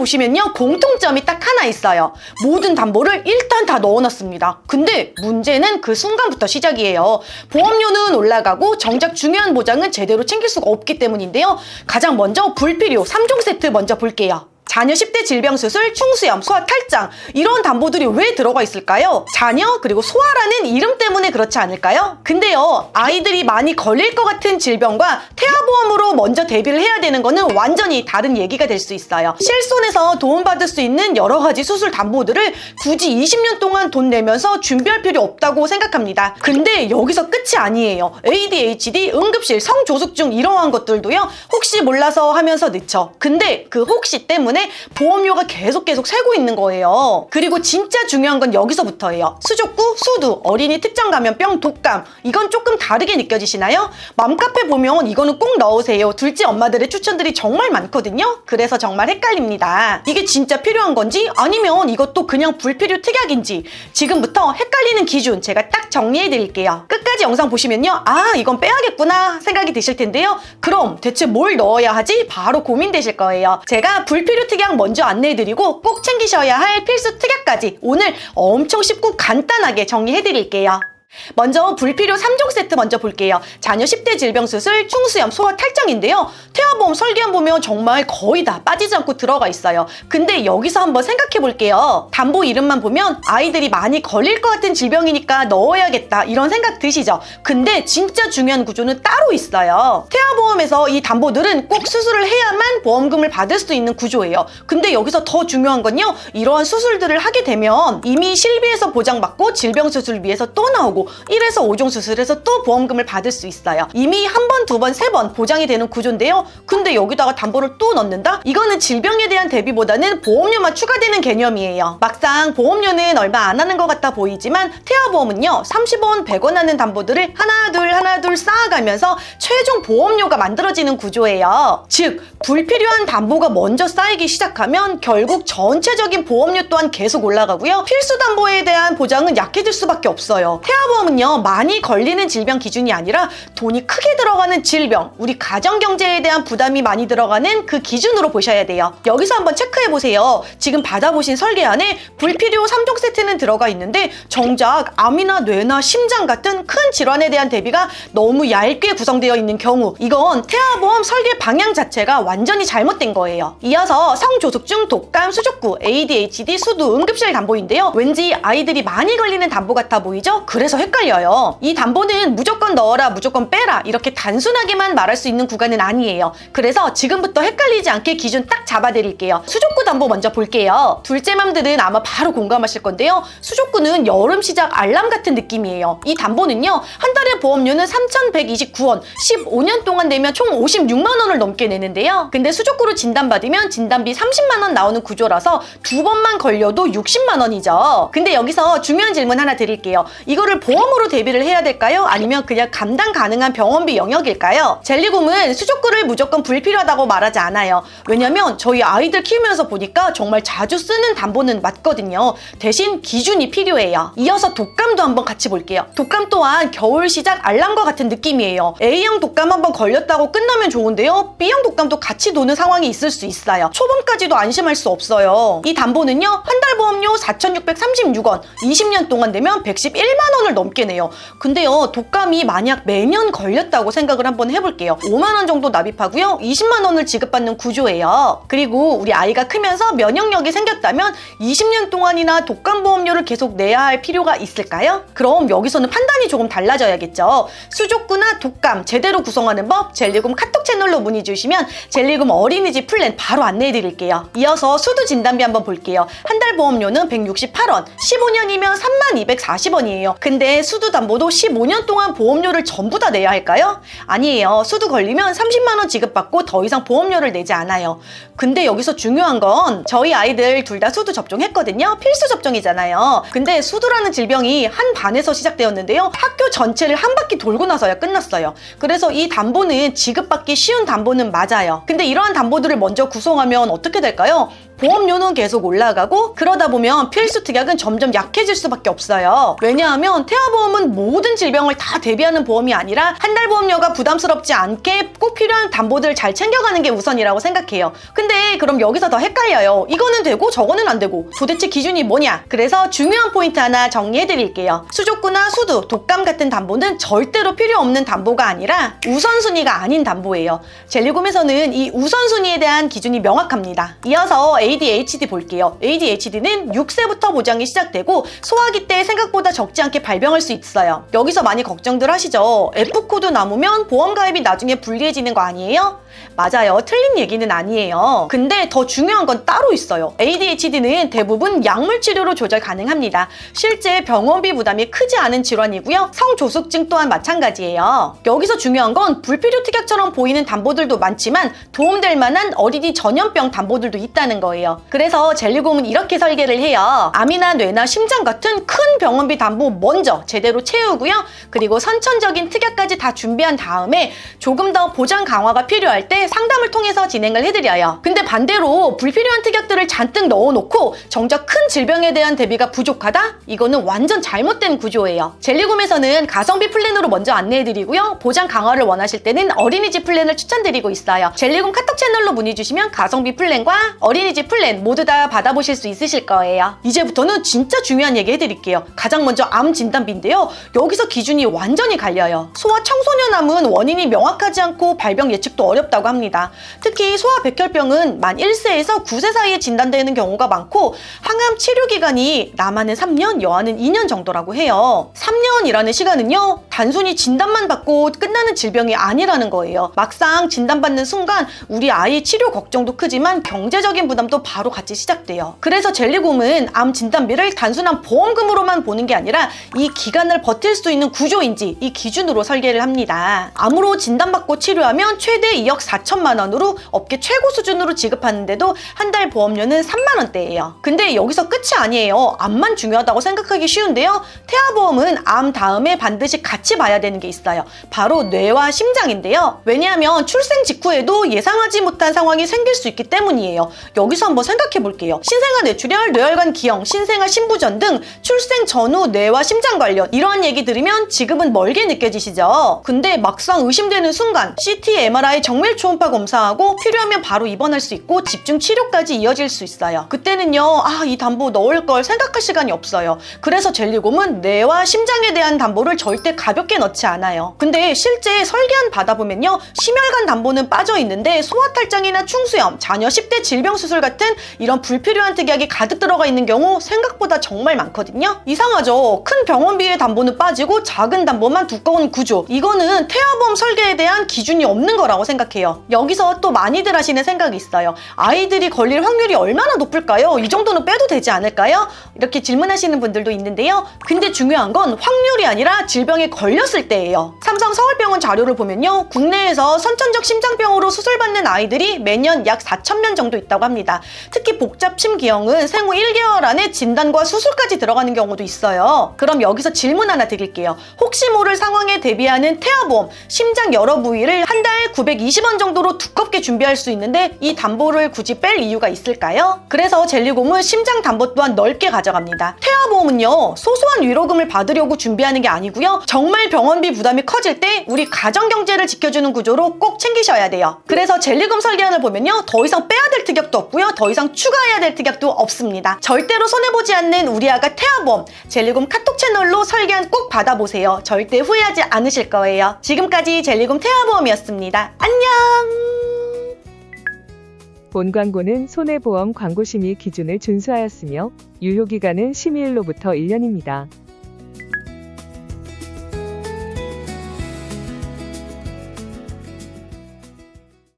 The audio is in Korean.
보시면요, 공통점이 딱 하나 있어요. 모든 담보를 일단 다 넣어놨습니다. 근데 문제는 그 순간부터 시작이에요. 보험료는 올라가고 정작 중요한 보장은 제대로 챙길 수가 없기 때문인데요. 가장 먼저 불필요 3종 세트 먼저 볼게요. 자녀 10대 질병 수술, 충수염, 소아 탈장, 이런 담보들이 왜 들어가 있을까요? 자녀 그리고 소아라는 이름 때문에 그렇지 않을까요? 근데요, 아이들이 많이 걸릴 것 같은 질병과 태아보험으로 먼저 대비를 해야 되는 거는 완전히 다른 얘기가 될 수 있어요. 실손에서 도움받을 수 있는 여러 가지 수술 담보들을 굳이 20년 동안 돈 내면서 준비할 필요 없다고 생각합니다. 근데 여기서 끝이 아니에요. ADHD, 응급실, 성조숙증 이러한 것들도요, 혹시 몰라서 하면서 늦죠. 근데 그 혹시 때문에 보험료가 계속 새고 있는 거예요. 그리고 진짜 중요한 건 여기서부터예요. 수족구, 수두, 어린이 특정 감염병, 독감, 이건 조금 다르게 느껴지시나요? 맘카페 보면 이거는 꼭 넣으세요. 둘째 엄마들의 추천들이 정말 많거든요. 그래서 정말 헷갈립니다. 이게 진짜 필요한 건지 아니면 이것도 그냥 불필요 특약인지 지금부터 헷갈리는 기준 제가 딱 정리해 드릴게요. 끝까지 영상 보시면요, 아, 이건 빼야겠구나 생각이 드실 텐데요. 그럼 대체 뭘 넣어야 하지? 바로 고민되실 거예요. 제가 불필요 특약 먼저 안내해드리고 꼭 챙기셔야 할 필수 특약까지 오늘 엄청 쉽고 간단하게 정리해드릴게요. 먼저 불필요 3종 세트 먼저 볼게요. 자녀 10대 질병 수술, 충수염, 소아 탈장인데요. 태아보험 설계안 보면 정말 거의 다 빠지지 않고 들어가 있어요. 근데 여기서 한번 생각해 볼게요. 담보 이름만 보면 아이들이 많이 걸릴 것 같은 질병이니까 넣어야겠다 이런 생각 드시죠? 근데 진짜 중요한 구조는 따로 있어요. 태아보험에서 이 담보들은 꼭 수술을 해야만 보험금을 받을 수 있는 구조예요. 근데 여기서 더 중요한 건요, 이러한 수술들을 하게 되면 이미 실비에서 보장받고 질병수술비에서 또 나오고 1에서 5종 수술에서 또 보험금을 받을 수 있어요. 이미 한 번, 두 번, 세 번 보장이 되는 구조인데요. 근데 여기다가 담보를 또 넣는다? 이거는 질병에 대한 대비보다는 보험료만 추가되는 개념이에요. 막상 보험료는 얼마 안 하는 것 같아 보이지만 태아보험은요, 30원, 100원 하는 담보들을 하나 둘 쌓아가면서 최종 보험료가 만들어지는 구조예요. 즉, 불필요한 담보가 먼저 쌓이기 시작하면 결국 전체적인 보험료 또한 계속 올라가고요. 필수 담보에 대한 보장은 약해질 수밖에 없어요. 태아보험은요, 많이 걸리는 질병 기준이 아니라 돈이 크게 들어가는 질병, 우리 가정경제에 대한 부담이 많이 들어가는 그 기준으로 보셔야 돼요. 여기서 한번 체크해보세요. 지금 받아보신 설계안에 불필요 3종 세트는 들어가 있는데 정작 암이나 뇌나 심장 같은 큰 질환에 대한 대비가 너무 얇게 구성되어 있는 경우, 이건 태아보험 설계 방향 자체가 완전히 잘못된 거예요. 이어서 성조숙증, 독감, 수족구, ADHD, 수두, 응급실 담보인데요. 왠지 아이들이 많이 걸리는 담보 같아 보이죠? 그래서 헷갈려요. 이 담보는 무조건 넣어라, 무조건 빼라 이렇게 단순하게만 말할 수 있는 구간은 아니에요. 그래서 지금부터 헷갈리지 않게 기준 딱 잡아드릴게요. 수족구 담보 먼저 볼게요. 둘째 맘들은 아마 바로 공감하실 건데요. 수족구는 여름 시작 알람 같은 느낌이에요. 이 담보는요, 한 달에 보험료는 3,129원, 15년 동안 내면 총 56만 원을 넘게 내는데요. 근데 수족구로 진단받으면 진단비 30만 원 나오는 구조라서 두 번만 걸려도 60만 원이죠. 근데 여기서 중요한 질문 하나 드릴게요. 이거를 보험으로 대비를 해야 될까요? 아니면 그냥 감당 가능한 병원비 영역일까요? 젤리곰은 수족구를 무조건 불필요하다고 말하지 않아요. 왜냐면 저희 아이들 키우면서 보니까 정말 자주 쓰는 담보는 맞거든요. 대신 기준이 필요해요. 이어서 독감도 한번 같이 볼게요. 독감 또한 겨울 시작 알람과 같은 느낌이에요. A형 독감 한번 걸렸다고 끝나면 좋은데요, B형 독감도 같이 도는 상황이 있을 수 있어요. 초범까지도 안심할 수 없어요. 이 담보는요, 한 달 보험료 4,636원, 20년 동안 내면 111만 원을 넘게 내요. 근데요, 독감이 만약 매년 걸렸다고 생각을 한번 해볼게요. 5만 원 정도 납입하고요, 20만 원을 지급받는 구조예요. 그리고 우리 아이가 크면서 면역력이 생겼다면 20년 동안이나 독감 보험료를 계속 내야 할 필요가 있을까요? 그럼 여기서는 판단이 조금 달라져야겠죠. 수족구나 독감 제대로 구성하는 법 젤리곰 카톡 채널로 문의 주시면 젤리곰 어린이집 플랜 바로 안내해드릴게요. 이어서 수두 진단비 한번 볼게요. 한 달 보험료는 168원, 15년이면 3240원이에요. 근데 수두 담보도 15년 동안 보험료를 전부 다 내야 할까요? 아니에요. 수두 걸리면 30만 원 지급받고 더 이상 보험료를 내지 않아요. 근데 여기서 중요한 건 저희 아이들 둘 다 수두 접종했거든요. 필수 접종이잖아요. 근데 수두라는 질병이 한 반에서 시작되었는데요, 학교 전체를 한 바퀴 돌고 나서야 끝났어요. 그래서 이 담보는 지급받기 쉬운 담보는 맞아요. 근데 이러한 담보들을 먼저 구성하면 어떻게 될까요? 보험료는 계속 올라가고 그러다 보면 필수 특약은 점점 약해질 수밖에 없어요. 왜냐하면 태아보험은 모든 질병을 다 대비하는 보험이 아니라 한 달 보험료가 부담스럽지 않게 꼭 필요한 담보들을 잘 챙겨가는 게 우선이라고 생각해요. 근데 그럼 여기서 더 헷갈려요. 이거는 되고 저거는 안 되고 도대체 기준이 뭐냐? 그래서 중요한 포인트 하나 정리해드릴게요. 수족구나 수두, 독감 같은 담보는 절대로 필요 없는 담보가 아니라 우선순위가 아닌 담보예요. 젤리곰에서는 이 우선순위에 대한 기준이 명확합니다. 이어서 ADHD 볼게요. ADHD는 6세부터 보장이 시작되고 소아기 때 생각보다 적지 않게 발병할 수 있어요. 여기서 많이 걱정들 하시죠? F코드 남으면 보험 가입이 나중에 불리해지는 거 아니에요? 맞아요. 틀린 얘기는 아니에요. 근데 더 중요한 건 따로 있어요. ADHD는 대부분 약물 치료로 조절 가능합니다. 실제 병원비 부담이 크지 않은 질환이고요. 성조숙증 또한 마찬가지예요. 여기서 중요한 건 불필요 특약처럼 보이는 담보들도 많지만 도움될 만한 어린이 전염병 담보들도 있다는 거예요. 그래서 젤리곰은 이렇게 설계를 해요. 암이나 뇌나 심장 같은 큰 병원비 담보 먼저 제대로 채우고요. 그리고 선천적인 특약까지 다 준비한 다음에 조금 더 보장 강화가 필요할 때 상담을 통해서 진행을 해드려요. 근데 반대로 불필요한 특약들을 잔뜩 넣어놓고 정작 큰 질병에 대한 대비가 부족하다? 이거는 완전 잘못된 구조예요. 젤리곰에서는 가성비 플랜으로 먼저 안내해드리고요. 보장 강화를 원하실 때는 어린이집 플랜을 추천드리고 있어요. 젤리곰 카톡 채널로 문의 주시면 가성비 플랜과 어린이집 플랜 모두 다 받아보실 수 있으실 거예요. 이제부터는 진짜 중요한 얘기 해드릴게요. 가장 먼저 암 진단비인데요. 여기서 기준이 완전히 갈려요. 소아 청소년암은 원인이 명확하지 않고 발병 예측도 어렵다고 합니다. 특히 소아백혈병은 만 1세에서 9세 사이에 진단되는 경우가 많고 항암 치료 기간이 남아는 3년, 여아는 2년 정도라고 해요. 3년이라는 시간은요, 단순히 진단만 받고 끝나는 질병이 아니라는 거예요. 막상 진단받는 순간 우리 아이 치료 걱정도 크지만 경제적인 부담도 바로 같이 시작돼요. 그래서 젤리곰은 암 진단비를 단순한 보험금으로만 보는 게 아니라 이 기간을 버틸 수 있는 구조인지 이 기준으로 설계를 합니다. 암으로 진단받고 치료하면 최대 2억 4천만 원으로 업계 최고 수준으로 지급하는데도 한 달 보험료는 3만 원대예요. 근데 여기서 끝이 아니에요. 암만 중요하다고 생각하기 쉬운데요. 태아보험은 암 다음에 반드시 같이 봐야 되는 게 있어요. 바로 뇌와 심장인데요. 왜냐하면 출생 직후에도 예상하지 못한 상황이 생길 수 있기 때문이에요. 여기서 한번 생각해 볼게요. 신생아 뇌출혈, 뇌혈관 기형, 신생아 신부전 등 출생 전후 뇌와 심장 관련 이러한 얘기 들으면 지금은 멀게 느껴지시죠? 근데 막상 의심되는 순간 CT, MRI 정밀 초음파 검사하고 필요하면 바로 입원할 수 있고 집중 치료까지 이어질 수 있어요. 그때는요, 이 담보 넣을 걸 생각할 시간이 없어요. 그래서 젤리곰은 뇌와 심장에 대한 담보를 절대 가볍게 넣지 않아요. 근데 실제 설계안 받아보면요, 심혈관 담보는 빠져 있는데 소아탈장이나 충수염, 자녀 10대 질병 수술 같은 이런 불필요한 특약이 가득 들어가 있는 경우 생각보다 정말 많거든요. 이상하죠? 큰 병원비의 담보는 빠지고 작은 담보만 두꺼운 구조. 이거는 태아보험 설계에 대한 기준이 없는 거라고 생각해요. 여기서 또 많이들 하시는 생각이 있어요. 아이들이 걸릴 확률이 얼마나 높을까요? 이 정도는 빼도 되지 않을까요? 이렇게 질문하시는 분들도 있는데요. 근데 중요한 건 확률이 아니라 질병에 걸렸을 때예요. 삼성 서울병원 자료를 보면요, 국내에서 선천적 심장병으로 수술받는 아이들이 매년 약 4,000명 정도 있다고 합니다. 특히 복잡심기형은 생후 1개월 안에 진단과 수술까지 들어가는 경우도 있어요. 그럼 여기서 질문 하나 드릴게요. 혹시 모를 상황에 대비하는 태아보험, 심장 여러 부위를 한 달 920원 정도로 두껍게 준비할 수 있는데 이 담보를 굳이 뺄 이유가 있을까요? 그래서 젤리곰은 심장 담보 또한 넓게 가져갑니다. 태아보험은요, 소소한 위로금을 받으려고 준비하는 게 아니고요, 정말 병원비 부담이 커질 때 우리 가정경제를 지켜주는 구조로 꼭 챙기셔야 돼요. 그래서 젤리곰 설계안을 보면요, 더 이상 빼야 될 특약도 없고요, 더 이상 추가해야 될 특약도 없습니다. 절대로 손해보지 않는 우리 아가 태아보험, 젤리곰 카톡 채널로 설계안 꼭 받아보세요. 절대 후회하지 않으실 거예요. 지금까지 젤리곰 태아보험이었습니다. 안녕! 본 광고는 손해보험 광고심의 기준을 준수하였으며 유효기간은 심의일로부터 1년입니다.